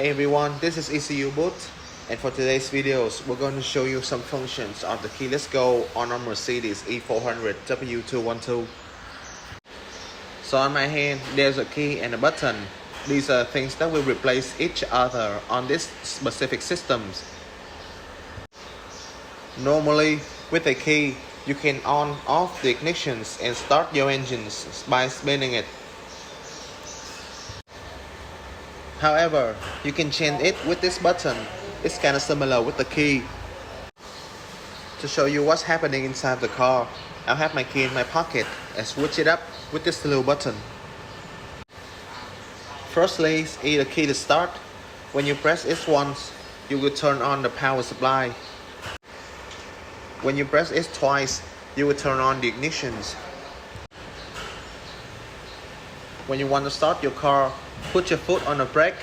Hey everyone, this is Ecuboot, and for today's videos, we're going to show you some functions of the keyless go on our Mercedes E400 W212. So on my hand, there's a key and a button. These are things that will replace each other on this specific systems. Normally, with a key, you can on off the ignitions and start your engines by spinning it. However, you can change it with this button. It's kind of similar with the key. To show you what's happening inside the car, I'll have my key in my pocket and switch it up with this little button. Firstly, is the key to start. When you press it once, you will turn on the power supply. When you press it twice, you will turn on the ignitions. When you want to start your car, put your foot on the brake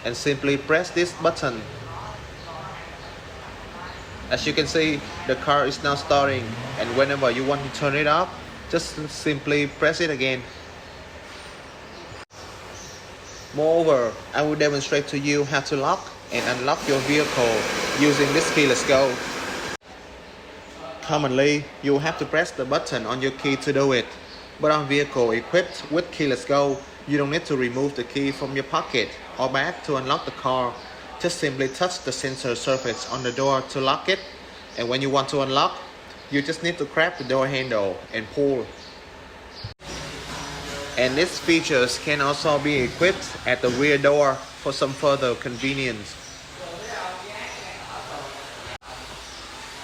and simply press this button. As you can see, the car is now starting, and whenever you want to turn it off, just simply press it again. Moreover, I will demonstrate to you how to lock and unlock your vehicle using this keyless go. Commonly, you will have to press the button on your key to do it, but on vehicle equipped with keyless go, you don't need to remove the key from your pocket or bag to unlock the car. Just simply touch the sensor surface on the door to lock it, and when you want to unlock, you just need to grab the door handle and pull. And these features can also be equipped at the rear door for some further convenience.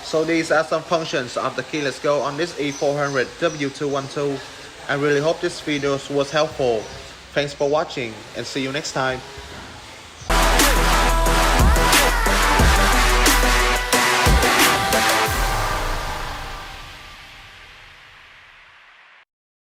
So these are some functions of the keyless go on this E400 W212. I really hope this video was helpful. Thanks for watching and see you next time.